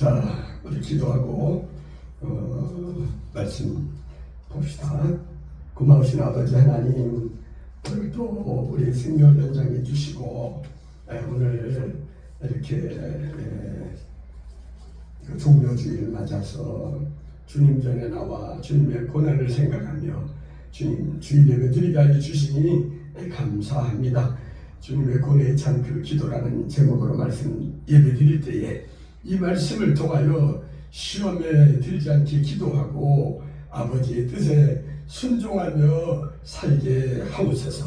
자, 우리 기도하고 말씀 봅시다. 고마우신 아버지 하나님, 오늘 또 우리 생명 연장해 주시고 오늘 이렇게 종료주의를 맞아서 주님 전에 나와 주님의 고난을 생각하며 주님 주일 예배 드리게 하여 주시니 감사합니다. 주님의 고뇌에 찬 그 기도라는 제목으로 말씀 예배 드릴 때에 이 말씀을 통하여 시험에 들지 않게 기도하고 아버지의 뜻에 순종하며 살게 하옵소서.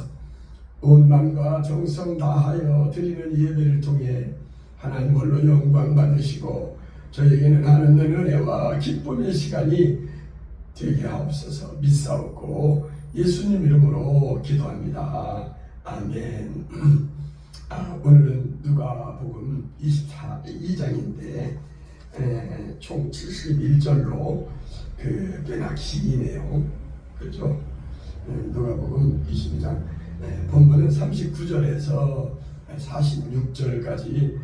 온 마음과 정성 다하여 드리는 예배를 통해 하나님 홀로 영광 받으시고 저에게는 하나님의 은혜와 기쁨의 시간이 되게 하옵소서. 믿사옵고 예수님 이름으로 기도합니다. 아멘. 오늘은 누가복음 22장인데 총 71절로 꽤나 기네요. 그렇죠? 누가복음 22장 본문은 39절에서 46절까지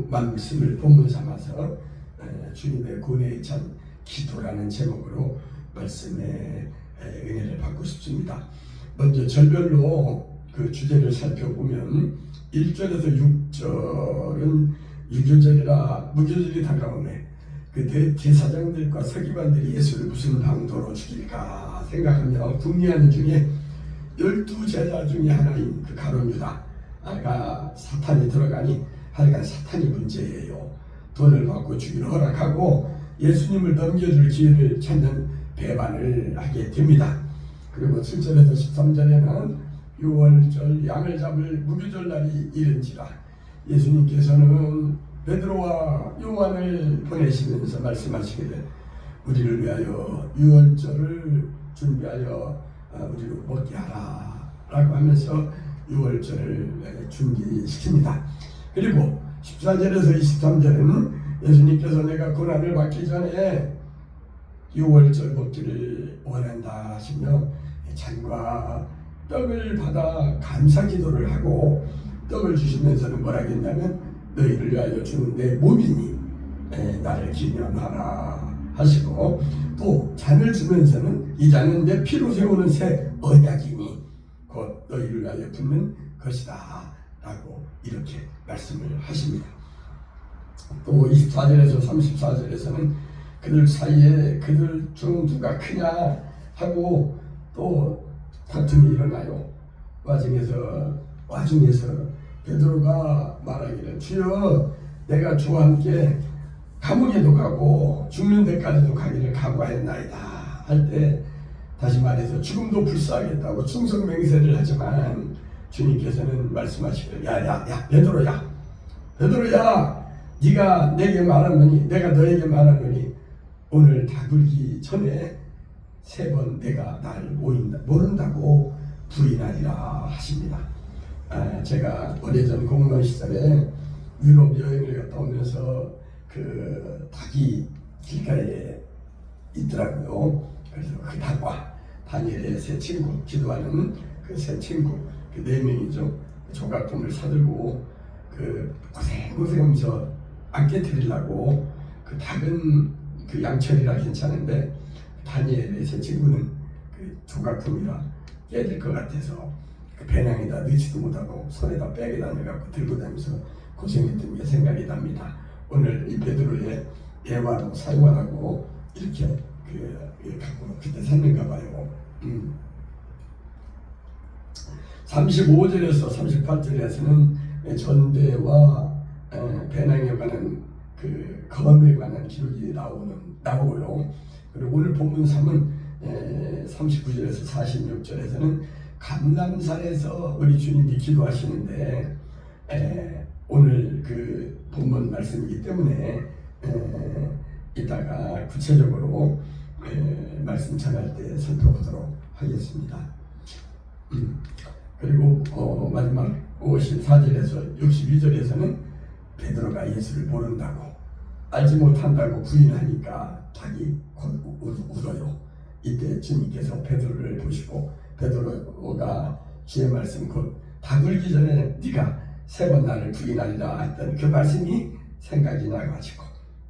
말씀을 본문 삼아서 주님의 고뇌에 찬 기도라는 제목으로 말씀의 은혜를 받고 싶습니다. 먼저 절별로 그 주제를 살펴보면 1절에서 6절은 유교절이라 무교절이 다가오네. 그 제사장들과 서기관들이 예수를 무슨 방도로 죽일까 생각하며 궁리하는 중에 12제자 중에 하나인 그 가룟 유다가 사탄이 들어가니 하여간 사탄이 문제예요. 돈을 받고 주기를 허락하고 예수님을 넘겨줄 기회를 찾는 배반을 하게 됩니다. 그리고 7절에서 13절에는 6월절 양을 잡을 무교절 날이 이른지라 예수님께서는 베드로와 요한을 보내시면서 말씀하시기를 우리를 위하여 6월절을 준비하여 우리를 먹게 하라 라고 하면서 6월절을 준비시킵니다. 그리고 14절에서 23절에는 예수님께서 내가 고난을 받기 전에 6월절 먹기를 원한다 하시며 잔과 떡을 받아 감사 기도를 하고 떡을 주시면서는 뭐라 했냐면 너희를 위하여 주는 내 몸이니 나를 기념하라 하시고 또 잔을 주면서는 이 잔은 내 피로 세우는 새 언약이니 곧 너희를 위하여 붓는 것이다 라고 이렇게 말씀을 하십니다. 또 24절에서 34절에서는 그들 사이에 그들 중 누가 크냐 하고 또 다툼이 일어나요. 와중에서 베드로가 말하기를 주여 내가 주와 함께 감옥에도 가고 죽는 데까지도 가기를 각오하였나이다 할 때 다시 말해서 죽음도 불사하겠다고 충성맹세를 하지만 주님께서는 말씀하시기를 야야야 베드로야 네가 내게 말하노니 내가 너에게 말하노니 오늘 다굴기 전에 3번 내가 나를 모른다고 부인하리라 하십니다. 제가 오래전 공무원 시절에 유럽 여행을 갔다 오면서 그 닭이 길가에 있더라고요. 그래서 그 닭과 다니엘의 세 친구, 기도하는 그 세 친구, 그 4명이죠. 조각품을 사들고 그 고생하면서 안 깨뜨리려고 그 닭은 그 양철이라 괜찮은데 다니엘의 세 친구는 그 조각품이라 깨질 것 같아서 그 배낭에다 넣지도 못하고 손에다 빼게 다녀갖고 들고 다니면서 고생했던 게 생각이 납니다. 오늘 이 베드로의 예화도 사용하라고 이렇게 갖고 그때 샀는가 봐요. 35절에서 38절에서는 전대와 배낭에 관한 그 검에 관한 기록이 나오고요. 그리고 오늘 본문 3은 39절에서 46절에서는 감람산에서 우리 주님이 기도하시는데 오늘 그 본문 말씀이기 때문에 이따가 구체적으로 말씀 전할 때 살펴보도록 하겠습니다. 그리고 마지막 54절에서 62절에서는 베드로가 예수를 모른다고 알지 못한다고 부인하니까 닭이 곧 울어요. 이때 주님께서 베드로를 보시고 베드로가 주의 말씀 곧 다굴기 전에 네가 3번 나를 부인하리라 했던 그 말씀이 생각이 나가지고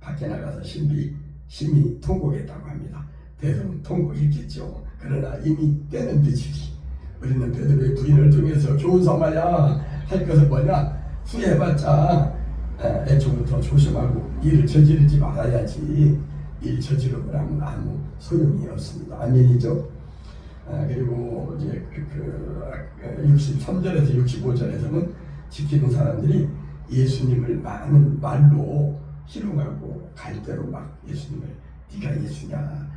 밖에 나가서 심히 통곡했다고 합니다. 대부분 통곡했겠죠. 그러나 이미 때는 늦으리. 우리는 베드로의 부인을 통해서 좋은 사마야 할 것은 뭐냐? 후회해봤자 애초부터 조심하고 일을 저지르지 말아야지. 일 저지르면 아무 소용이 없습니다. 아멘이죠. 그리고 이제 63절에서 65절에서는 지키는 사람들이 예수님을 많은 말로 희롱하고 갈대로 막 예수님을 네가 예수냐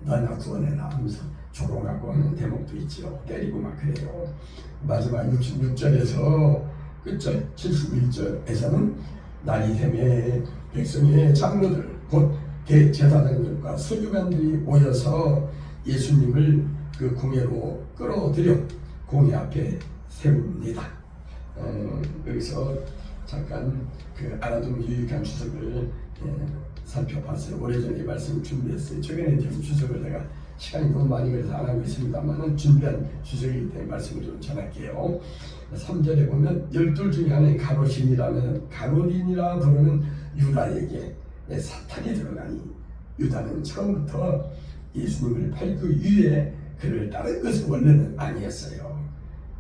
너나 구원해라 하면서 조롱하고 하는 대목도 있죠. 때리고 막 그래요. 마지막 66절에서 끝절 71절에서는 날이 되매 백성의 장로들 곧 대제사장들과 서기관들이 모여서 예수님을 그 궁예로 끌어들여 공회 앞에 세웁니다. 여기서 잠깐 그 알아두면 유익한 주석을 살펴봤어요. 오래전에 이 말씀을 준비했어요. 최근에 지금 주석을 내가 시간이 너무 많이 걸려서 안 하고 있습니다만 준비한 주석이기 때문에 말씀을 좀 전할게요. 3절에 보면 12 중에 하나인 가로린이라 부르는 유다에게 사탄이 들어가니 유다는 처음부터 예수님을 팔기 위해 그를 따른 것은 원래는 아니었어요.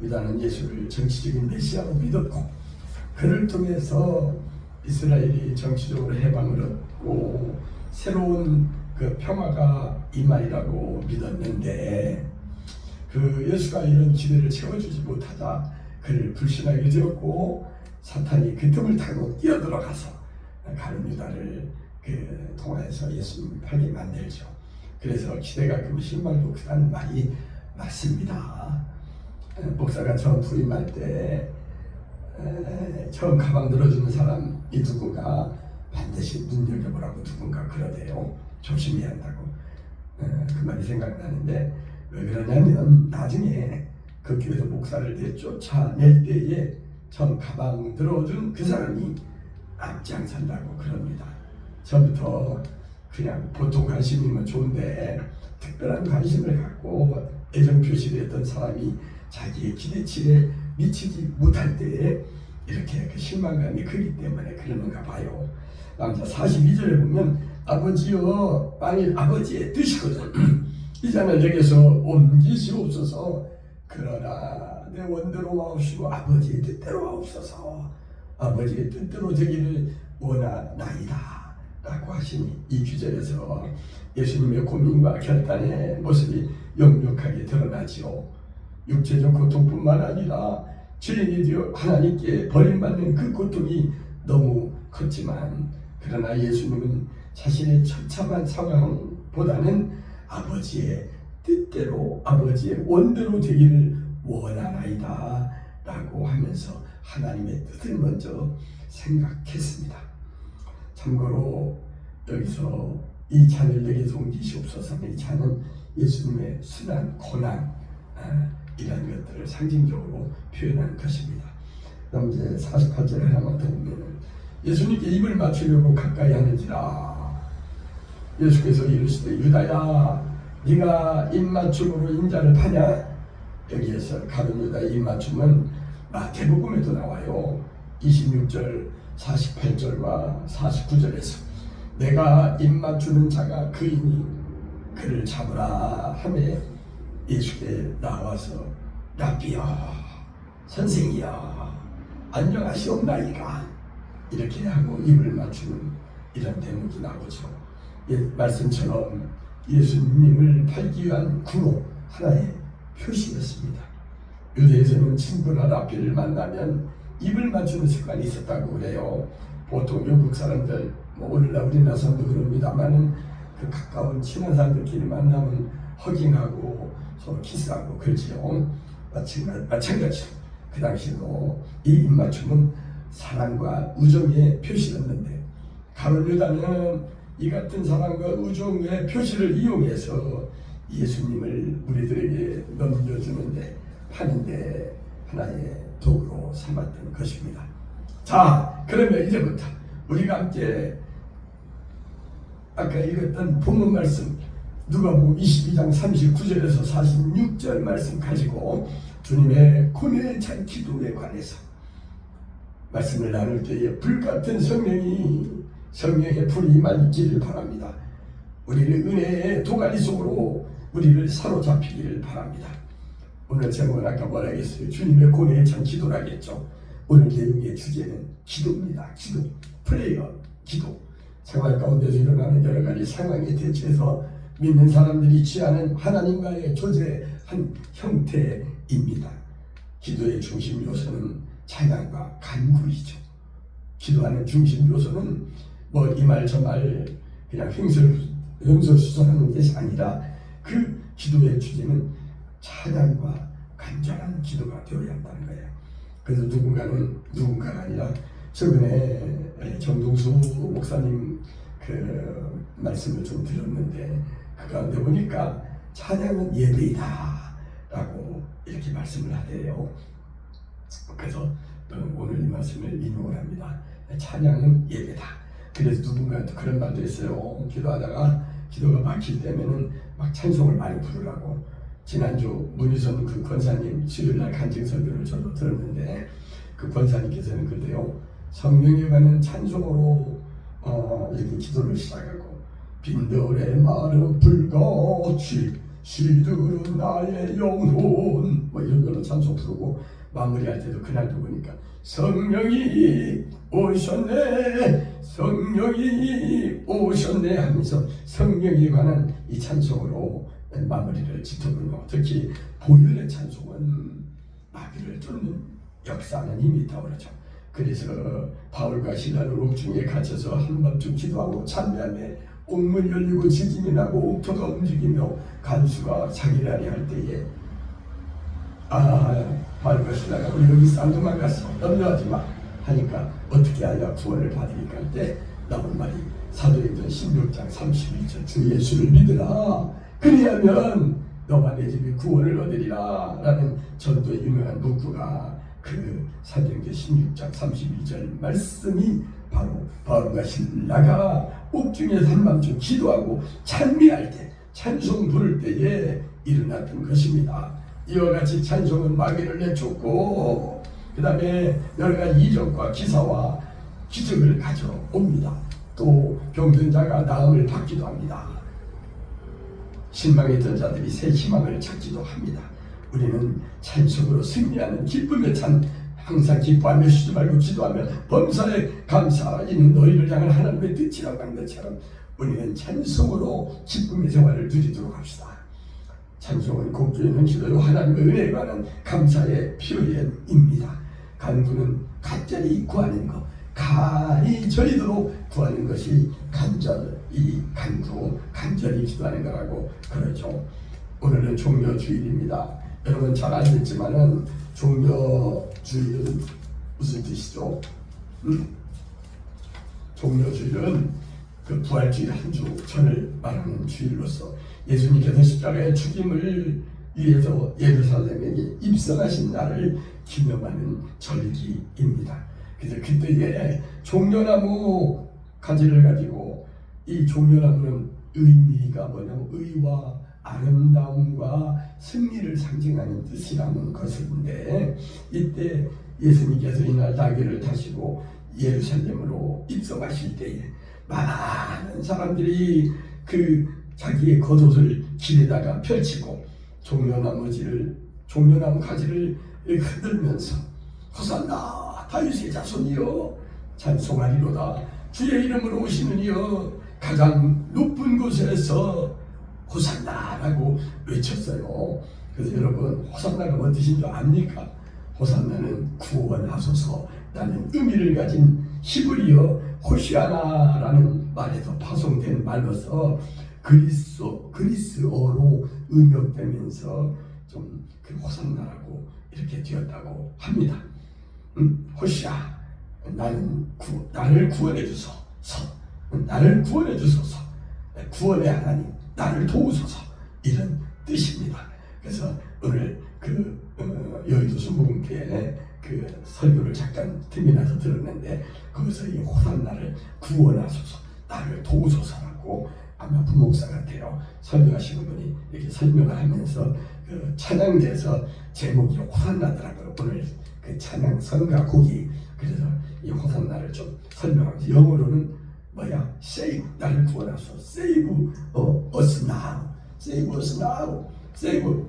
유다는 예수를 정치적인 메시아로 믿었고 그를 통해서 이스라엘이 정치적으로 해방을 얻고 새로운 그 평화가 임하리라고 믿었는데 그 예수가 이런 기대를 채워주지 못하자 그를 불신하게 되었고 사탄이 그 틈을 타고 뛰어들어가서 가룟 유다를 통해서 예수님을 팔게 만들죠. 그래서 기대가 크고 실망도 크다는 말이 맞습니다. 목사가 처음 부임할 때 처음 가방 들어주는 사람이 누군가 반드시 눈여겨보라고 누군가 그러대요. 조심해야 한다고. 그 말이 생각나는데 왜 그러냐면 나중에 그 교회에서 목사를 내쫓아낼 때에 처음 가방 들어준 그 사람이 앞장선다고 그럽니다. 처음부터 그냥 보통 관심이면 좋은데 특별한 관심을 갖고 애정 표시를 했던 사람이 자기의 기대치에 미치지 못할 때에 이렇게 그 실망감이 크기 때문에 그러는가 봐요. 남자 42절에 보면 아버지여 만일 아버지의 뜻이거든 이 잔을 내게서 옮기시옵소서. 그러나 내 원대로 마옵시고 아버지의 뜻대로 마옵소서. 아버지의 뜻대로 되기를 원하나이다 라고 하시니 이 구절에서 예수님의 고민과 결단의 모습이 역력하게 드러나지요. 육체적 고통뿐만 아니라 죄인이 되어 하나님께 버림받는 그 고통이 너무 컸지만 그러나 예수님은 자신의 처참한 상황보다는 아버지의 뜻대로 아버지의 원대로 되기를 원하나이다 라고 하면서 하나님의 뜻을 먼저 생각했습니다. 참고로 여기서 이 잔을 내게서 옮기시옵소서. 이 잔은 예수님의 순한 고난 이런 것들을 상징적으로 표현한 것입니다. 그다음 이제 48절에 하나만 더 보면 예수님께 입을 맞추려고 가까이 하는지라 예수께서 이르시되 유다야 네가 입맞춤으로 인자를 파냐. 여기에서 가룟 유다의 입맞춤은 마태복음에도 나와요. 26절 48절과 49절에서 내가 입맞추는 자가 그이니 그를 잡으라 하매 예수께 나와서 라비야 선생이야 안녕하시옵나이까 이렇게 하고 입을 맞추는 이런 대목이 나오죠. 말씀처럼 예수님을 팔기 위한 구로 하나의 표시였습니다. 유대에서는 친구나 라비를 만나면 입을 맞추는 습관이 있었다고 그래요. 보통 영국 사람들 오늘날 우리나라 사람도 그럽니다만은 그 가까운 친한 사람들끼리 만나면 허깅하고 서로 키스하고 그러지요. 마찬가지로 그 당시에도 이 입맞춤은 사랑과 우정의 표시였는데 가룟 유다는 이 같은 사랑과 우정의 표시를 이용해서 예수님을 우리들에게 넘겨주는데 파는데 하나의 도구로 삼았던 것입니다. 자, 그러면 이제부터 우리가 함께 아까 읽었던 본문 말씀 누가복음 22장 39절에서 46절 말씀 가지고 주님의 고뇌의 찬 기도에 관해서 말씀을 나눌 때에 불같은 성령이 성령의 불이 임하기를 바랍니다. 우리를 은혜의 도가니 속으로 우리를 사로잡히기를 바랍니다. 오늘 제목은 아까 뭐라 했어요? 주님의 고뇌에 참 기도라겠죠. 오늘 내용의 주제는 기도입니다. 기도, 프레이어, 기도. 생활 가운데서 일어나는 여러 가지 상황에 대처해서 믿는 사람들이 취하는 하나님과의 교제한 형태입니다. 기도의 중심 요소는 찬양과 간구이죠. 기도하는 중심 요소는 뭐 이 말 저 말 그냥 횡설수설하는 것이 아니라 그 기도의 주제는 찬양과 간절한 기도가 되어야 한다는 거예요. 그래서 누군가가 아니라 최근에 정동수 목사님 그 말씀을 좀 들었는데 그 가운데 보니까 찬양은 예배이다 라고 이렇게 말씀을 하대요. 그래서 오늘 이 말씀을 인용을 합니다. 찬양은 예배다. 그래서 누군가한테 그런 말도 했어요. 기도하다가 기도가 막힐 때면은 막 찬송을 많이 부르라고. 지난주 문희선 그 권사님 수요일날 간증 설교를 저도 들었는데 그 권사님께서는 그래요. 성령에 관한 찬송으로 이렇게 기도를 시작하고 빈들의 마른 불같이 시들은 나의 영혼 뭐 이런 걸로 찬송 부르고 마무리할 때도 그날도 보니까 성령이 오셨네 성령이 오셨네 하면서 성령에 관한 이 찬송으로 마무리를 짓더군요. 특히 보혈의 찬송은 마귀를 쫓는 역사하는 힘이 있다고 그러죠. 그래서 바울과 실라는 옥중에 갇혀서 한밤중 기도하고 찬미하며 옥문이 열리고 지진이 나고 옥토가 움직이며 간수가 자기를 아니할 때에 바울과 실라가 우리 여기 쌍두만 갔어 염려하지 마 하니까 어떻게 하여 구원을 받으니까 할 때 나온 말이 사도행전 16장 31절 주 예수를 믿으라 그리하면 너와 내 집이 구원을 얻으리라 라는 전도의 유명한 문구가 그 사도행전 16장 31절 말씀이 바로 바울과 실라가 옥중에서 한밤중 기도하고 찬미할 때 찬송 부를 때에 일어났던 것입니다. 이와 같이 찬송은 마귀를 내쫓고 그 다음에 여러 가지 이적과 기사와 기적을 가져옵니다. 또 병든 자가 나음을 받기도 합니다. 실망했던 자들이 새 희망을 찾기도 합니다. 우리는 찬송으로 승리하는 기쁨의 찬 항상 기뻐하며 쉬지 말고 기도하며 범사에 감사 이는 너희를 향한 하나님의 뜻이라고 한 것처럼 우리는 찬송으로 기쁨의 생활을 누리도록 합시다. 찬송은 곡주에는 기도요 하나님의 은혜에 관한 감사의 표현입니다. 간구는 간절히 구하는 것 간이 저리도록 구하는 것이 간절히 간구 간절히 기도하는 거라고 그러죠. 오늘은 종려주일입니다. 여러분 잘 알겠지만은 종려주일은 무슨 뜻이죠? 종려주일은 그 부활주일 한 주 전을 말하는 주일로서 예수님께서 십자가의 죽임을 위해서 예루살렘에 입성하신 날을 기념하는 절기입니다. 그래서 그때에 종려나무 가지를 가지고 이 종려나무는 의미가 뭐냐면 의와 아름다움과 승리를 상징하는 뜻이라는 것인데 이때 예수님께서 이날 나귀를 타시고 예루살렘으로 입성하실 때에 많은 사람들이 그 자기의 겉옷을 길에다가 펼치고 종려나무 가지를 흔들면서 호산나 다윗의 자손이여 찬송하리로다 주의 이름으로 오시는 이여 가장 높은 곳에서 호산나라고 외쳤어요. 그래서 여러분 호산나가 뭔 뜻인 줄 압니까? 호산나는 구원하소서 라는 의미를 가진 히브리어 호시아나라는 말에서 파송된 말로서 그리스어로 음역되면서 좀 그 호산나라고 이렇게 되었다고 합니다. 호시아 나를 구원해 주소서 나를 구원해 주소서 구원의 하나님 나를 도우소서 이런 뜻입니다. 그래서 오늘 그 여의도 순복음교회 그 설교를 잠깐 틈이 나서 들었는데 거기서 이 호산나를 구원하소서 나를 도우소서라고 아마 부목사 같아요. 설교하시는 분이 이렇게 설명을 하면서 그 찬양대에서 제목이 호산나더라고요. 오늘 그 찬양 성가 곡이 그래서 이 호산나를 좀 설명하면서 영어로는 뭐야? save, 나를 구원하소서. save us now. save us now. save,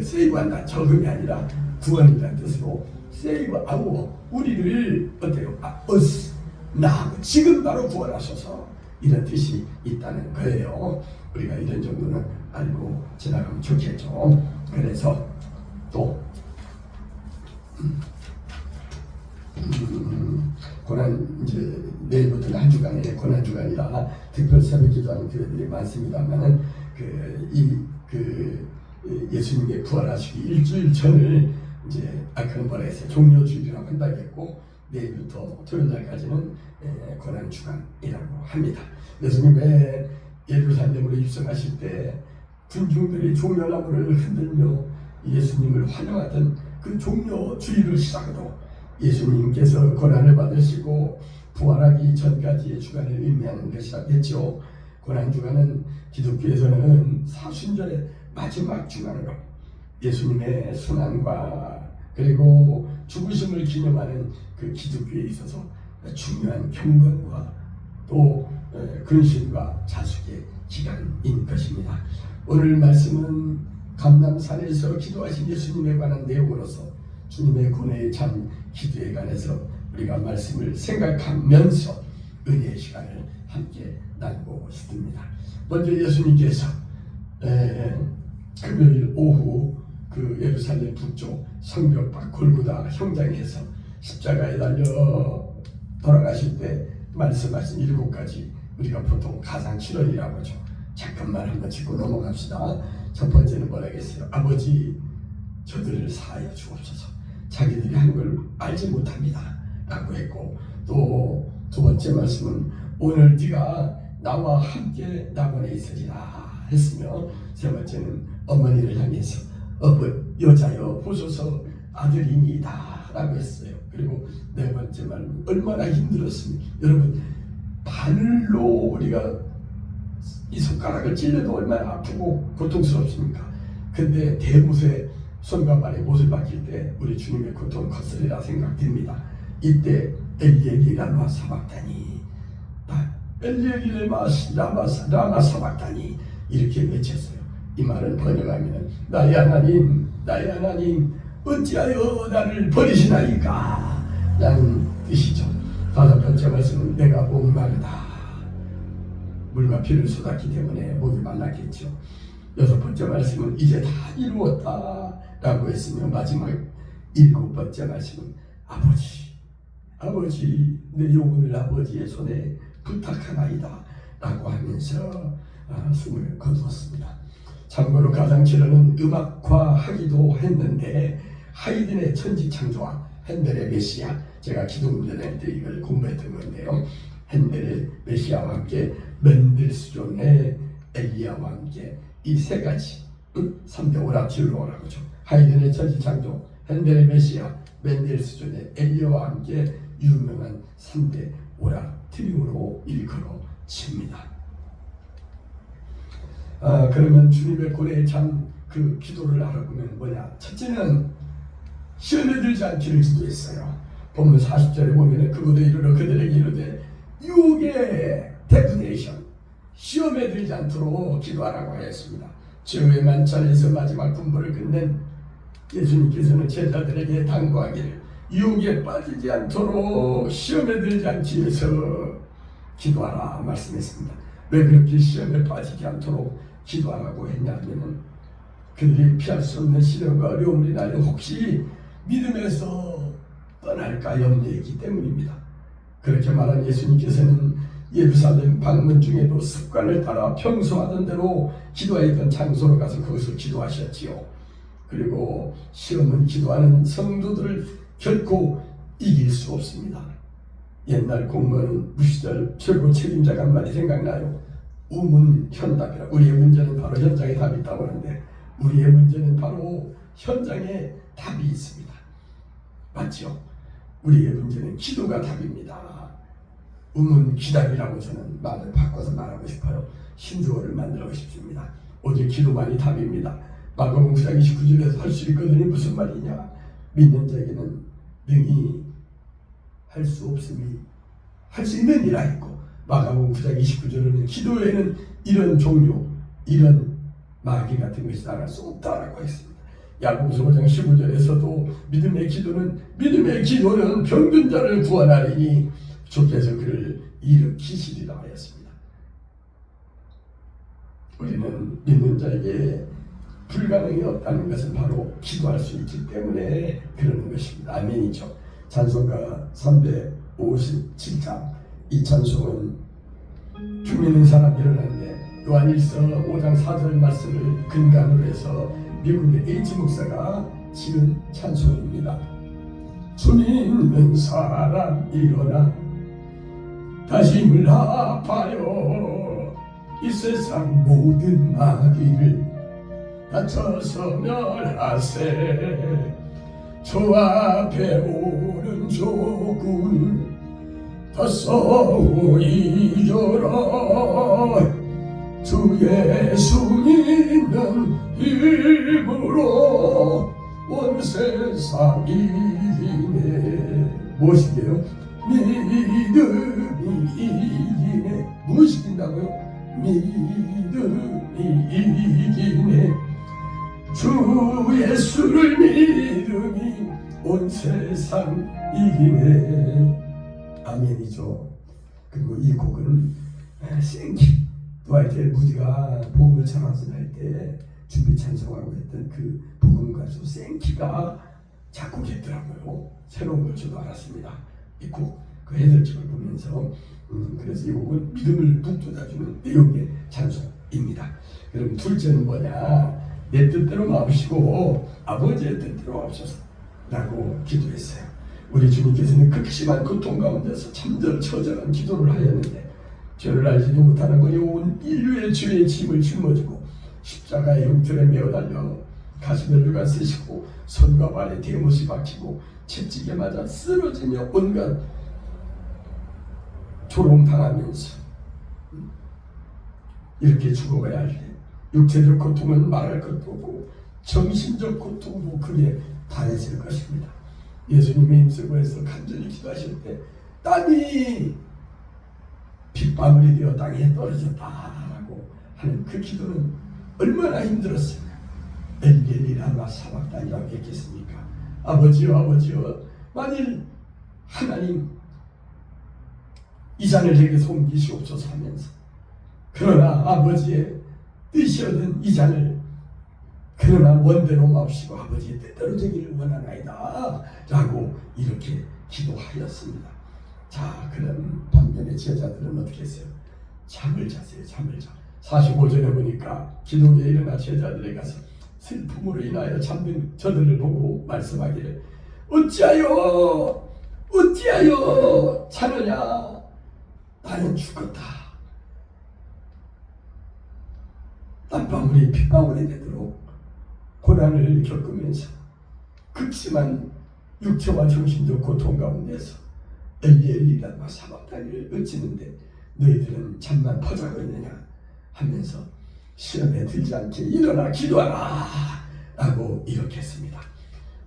세이브한다. 적음이 아니라 구원이라는 뜻으로 save our, 우리를 어때요? us now, 지금 바로 구원하소서, 이런 뜻이 있다는 거예요. 우리가 이런 정도는 알고 지나가면 좋겠죠. 그래서 또 고난, 이제 내일부터는 한 주간의 고난 주간이라 특별 새벽 기도하는 교회들이 많습니다만은 예수님의 부활하시기 일주일 전을 이제 아까는 뭐라 했어요? 종료주일이라고 한다겠고, 내일부터 토요일 날까지는 고난 주간이라고 합니다. 예수님의 예루살렘으로 입성하실 때 군중들이 종려나무를 흔들며 예수님을 환영하던 그 종료주일을 시작으로 예수님께서 고난을 받으시고 부활하기 전까지의 주간을 의미하는 것이라고 했죠. 고난 주간은 기독교에서는 사순절의 마지막 주간으로 예수님의 순환과 그리고 죽으심을 기념하는 그 기독교에 있어서 중요한 경건과 또 근신과 자숙의 기간인 것입니다. 오늘 말씀은 감람산에서 기도하신 예수님에 관한 내용으로서 주님의 고뇌의 참 기도에 관해서 우리가 말씀을 생각하면서 은혜의 시간을 함께 나누고 싶습니다. 먼저 예수님께서 금요일 오후 그 예루살렘 북쪽 성벽 밖 골고다 형장에서 십자가에 달려 돌아가실 때 말씀하신 7가지, 우리가 보통 가상실언이라고 하죠. 잠깐만 한번 짚고 넘어갑시다. 첫 번째는 뭐라겠어요? 아버지, 저들을 사하여 주옵소서. 자기들이 하는 걸 알지 못합니다 라고 했고, 또 두 번째 말씀은 오늘 네가 나와 함께 낙원에 있으리라 했으며, 세 번째는 어머니를 향해서 여자여 보소서 아들이니이다 라고 했어요. 그리고 네 번째 말은 얼마나 힘들었습니까? 여러분, 바늘로 우리가 이 손가락을 찔러도 얼마나 아프고 고통스럽습니까? 근데 대못에 손과 발에 못을 박힐 때 우리 주님의 고통은 거스리라 생각됩니다. 이때 엘리엘리 라마 사박다니, 엘리엘리 라마 사박다니 이렇게 외쳤어요. 이 말을 번역하면 나의 하나님, 나의 하나님 어찌하여 나를 버리시나이까 라는 뜻이죠. 다섯 번째 말씀은 내가 목마르다, 물과 피를 쏟았기 때문에 목이 말랐겠죠. 여섯 번째 말씀은 이제 다 이루었다 라고 했으며, 마지막 7번째 말씀은 아버지 내 영혼을 아버지의 손에 부탁하나이다 라고 하면서 숨을 거두었습니다. 참고로 가상치료는 음악화하기도 했는데 하이든의 천지창조와 핸델의 메시아, 제가 기독문제될 때 이걸 공부했던 건데요, 핸델의 메시아와 함께 맨델스존의 엘리야와 함께 이 세 가지 3대 오라튠로라고 하죠. 하이든의 천지창조, 핸델의 메시아, 맨델스존의 엘리야와 함께 유명한 3대 오라튠으로 일컬어집니다. 그러면 주님의 고뇌의 참 그 기도를 알아보면 뭐냐? 첫째는 시험에 들지 않기를 기도했어요. 본문 40절에 보면 그보다 이르러 그들에게 이르되 유혹의 데프네이션, 시험에 들지 않도록 기도하라고 하였습니다. 죄의 만찬에서 마지막 분부를 끝낸 예수님께서는 제자들에게 당부하기를 유혹에 빠지지 않도록 시험에 들지 않기 위해서 기도하라 말씀했습니다. 왜 그렇게 시험에 빠지지 않도록 기도하라고 했냐면 그들이 피할 수 없는 시련과 어려움을 인하여 혹시 믿음에서 떠날까 염려했기 때문입니다. 그렇게 말한 예수님께서는 예루살렘 방문 중에도 습관을 따라 평소 하던 대로 기도했던 장소로 가서 거기서 기도하셨지요. 그리고 시험은 기도하는 성도들을 결코 이길 수 없습니다. 옛날 공무원 무시절 최고 책임자가 한 말이 생각나요. 우문현답이라. 우리의 문제는 바로 현장에 답이 있다고 하는데 우리의 문제는 바로 현장에 답이 있습니다. 맞죠? 우리의 문제는 기도가 답입니다. 우문기답이라고 저는 말을 바꿔서 말하고 싶어요. 신조어를 만들고 싶습니다. 오직 기도만이 답입니다. 마가복음 9장 29절에서 할 수 있거든요. 무슨 말이냐? 믿는 자에게는 능히 할 수 없음이 할 수 있는 일이 있고 마가복음 9장 29절에는 기도에는 이런 종류, 이런 마귀 같은 것이 나갈 수 없다라고 했습니다. 야고보서 5장 15절에서도 믿음의 기도는 병든 자를 구원하리니 주께서 그를 일으키시리라 하였습니다. 우리는 믿는 자에게 불가능이 없다는 것은 바로 기도할 수 있기 때문에 그러는 것입니다. 아멘이죠. 찬송가 357장, 이 찬송은 죽 있는 사람 일어났는데 요한일서 5장 4절 말씀을 근간으로 해서 미국의 H 목사가 지은 찬송입니다. 죽 있는 사람 일어나 다시 힘을 합하여 이 세상 모든 마귀를 다쳐서 멸하세. 주 앞에 오는 조군을 더 싸워 이겨라. 주 예수 믿는 힘으로 온 세상 이기네. 무엇이게요? 믿음이 이기네. 무엇이 이긴다고요? 믿음이 이기네. 주 예수를 믿음이 온 세상 이기네. 아멘이죠. 그리고 이 곡은 생기 dwight 무디가 복음을 찬송할 때 준비 찬송하고 했던 그 복음 가수 생키가 작곡했더라고요. 새로운 걸 저도 알았습니다. 이 곡 그 해설집을 보면서 그래서 이 곡은 믿음을 북돋아주는 내용의 찬송입니다. 그럼 둘째는 뭐냐? 내 뜻대로 마옵시고 아버지의 뜻대로 하옵소서 라고 기도했어요. 우리 주님께서는 극심한 고통 가운데서 처절한 기도를 하였는데 죄를 알지도 못하는 거니 온 인류의 죄의 짐을 짊어지고 십자가의 형틀에 매어 달려 가슴에 누가 쓰시고 손과 발에 대못이 박히고 채찍에 맞아 쓰러지며 온갖 조롱당하면서 이렇게 죽어가야 할 때 육체적 고통은 말할 것도 없고 정신적 고통도 크게 다했을 것입니다. 예수님이 힘쓰고 해서 간절히 기도하실 때 땀이 빗방울이 되어 땅에 떨어졌다라고 하는 그 기도는 얼마나 힘들었을까. 엘리 라마 사박단이라고 했겠습니까? 아버지여 만일 하나님 이 잔을 내게서 옮기시옵소서 하면서 그러나 아버지의 뜻이었던 이 잔을 그러나 원대로 마옵시고 아버지의 뜻대로 되기를 원하나이다 라고 이렇게 기도하였습니다. 자, 그럼 반면에 제자들은 어떻게 했어요? 잠을 잤어요. 잠을 자. 45절에 보니까 기도에 일어나 제자들에 가서 슬픔으로 인하여 잠든 저들을 보고 말씀하기를 어찌하여 자느냐? 나는 죽었다. 땀방울이 핏방울이 되도록 고난을 겪으면서 극심한 육체와 정신적 고통 가운데서 엘리 라마 사박단이를 외치는데 너희들은 잠만 퍼자고 있느냐 하면서 시험에 들지 않게 일어나 기도하라 라고 이렇게 했습니다.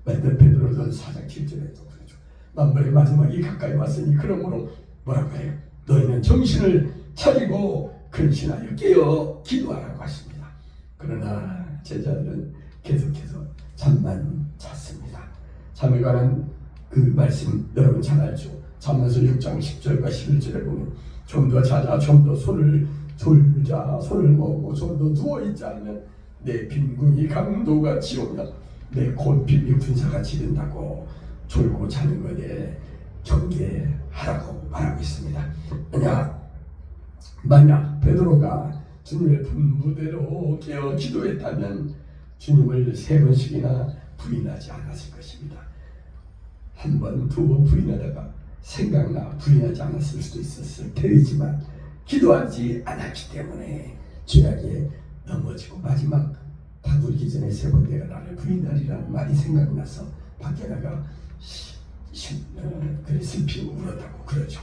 베드로전 4장 7절에도 그러죠. 만물의 마지막이 가까이 왔으니 그러므로 뭐라고 해요? 너희는 정신을 차리고 근신하여 깨어 기도하라고 하십니다. 그러나 제자들은 계속해서 잠만 잤습니다. 잠에 관한 그 말씀 여러분 잘 알죠? 잠언서 6장 10절과 11절에 보면 좀 더 자자, 좀 더 손을 졸자, 손을 모으고 좀 더 누워있자 하면 내 빈궁이 강도같이 오며 내 곧빔이 군사같이 된다고 졸고 자는 것에 경계하라고 말하고 있습니다. 만약 베드로가 주님의 분부대로 깨어 기도했다면 주님을 3번씩이나 부인하지 않았을 것입니다. 한 번, 2번 부인하다가 생각나 부인하지 않았을 수도 있었을 테지만 기도하지 않았기 때문에 죄악에 넘어지고 마지막 다돌기 전에 3번 내가 나를 부인하리라는 말이 생각나서 밖에 나가 그래 슬피고 울었다고 그러죠.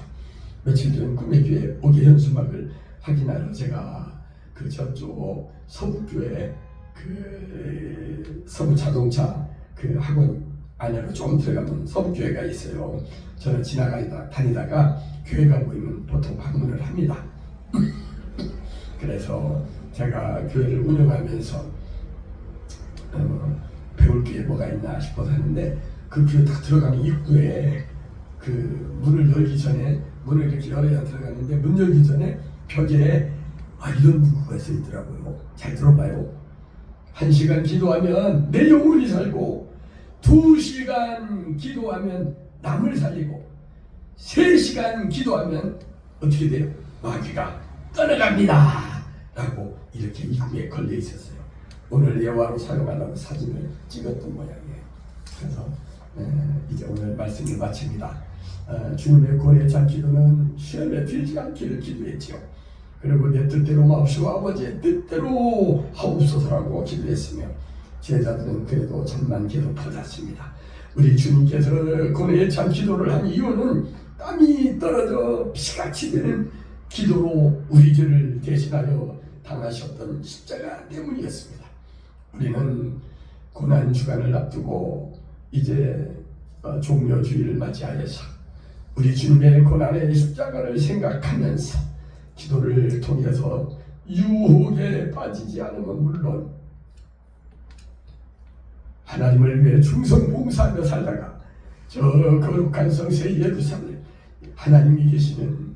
며칠 전 꿈의 교회 5개 현수막을 확인하러 제가 그 저쪽 서북교회 그 서부 자동차 그 학원 안으로 좀 들어가면 섬교회가 있어요. 저는 다니다가 교회가 보이면 보통 방문을 합니다. 그래서 제가 교회를 운영하면서 배울 게 뭐가 있나 싶어서 하는데, 그 교회 딱 들어가는 입구에 그 문을 열기 전에, 문을 이렇게 열어야 들어가는데 문 열기 전에 벽에 이런 문구가 써 있더라고요. 잘 들어봐요. 1시간 기도하면 내 영혼이 살고, 2시간 기도하면 남을 살리고, 3시간 기도하면 어떻게 돼요? 마귀가 떠나갑니다 라고 이렇게 입구에 걸려 있었어요. 오늘 예화로 사용하려고 사진을 찍었던 모양이에요. 그래서 이제 오늘 말씀을 마칩니다. 주님의 고뇌에 찬 기도는 시험에 들지 않기를 기도했죠. 그리고 내 뜻대로 마옵시고 아버지의 뜻대로 하옵소서라고 기도했으며, 제자들은 그래도 천만 기도 퍼졌습니다. 우리 주님께서 고뇌에 찬 기도를 한 이유는 땀이 떨어져 피같이 되는 기도로 우리 죄를 대신하여 당하셨던 십자가 때문이었습니다. 우리는 고난 주간을 앞두고 이제 종료주의를 맞이하여서 우리 주님의 고난의 십자가를 생각하면서 기도를 통해서 유혹에 빠지지 않으면 물론 하나님을 위해 충성 봉사하며 살다가 저 거룩한 성세 예루살렘, 하나님이 계시는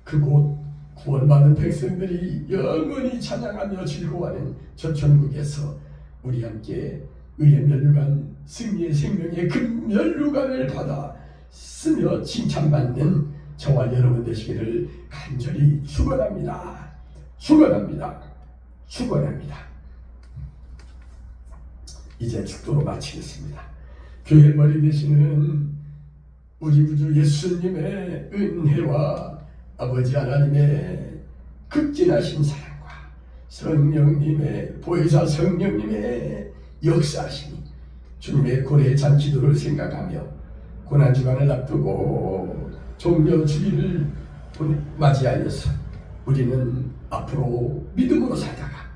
그곳, 구원받은 백성들이 영원히 찬양하며 즐거워하는 저 천국에서 우리 함께 의의 면류관, 승리의 생명의 그 면류관을 받아 쓰며 칭찬받는 저와 여러분 되시기를 간절히 축원합니다. 축원합니다. 축원합니다. 이제 축도로 마치겠습니다. 교회 머리 되시는 우리 구주 예수님의 은혜와 아버지 하나님의 극진하신 사랑과 성령님의 보혜사 성령님의 역사하심이 주님의 고뇌에 찬 기도를 생각하며 고난주간을 앞두고 종료주의를 맞이하여서 우리는 앞으로 믿음으로 살다가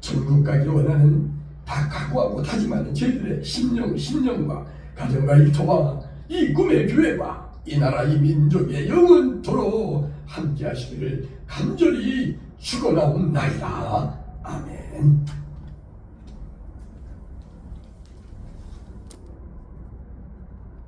천국 가기 원하는 다 각오하고 다짐하는 저희들의 신령과 가정과 일터와 이 꿈의 교회와 이 나라 이 민족의 영원토록 함께 하시기를 간절히 축원하옵나이다. 아멘.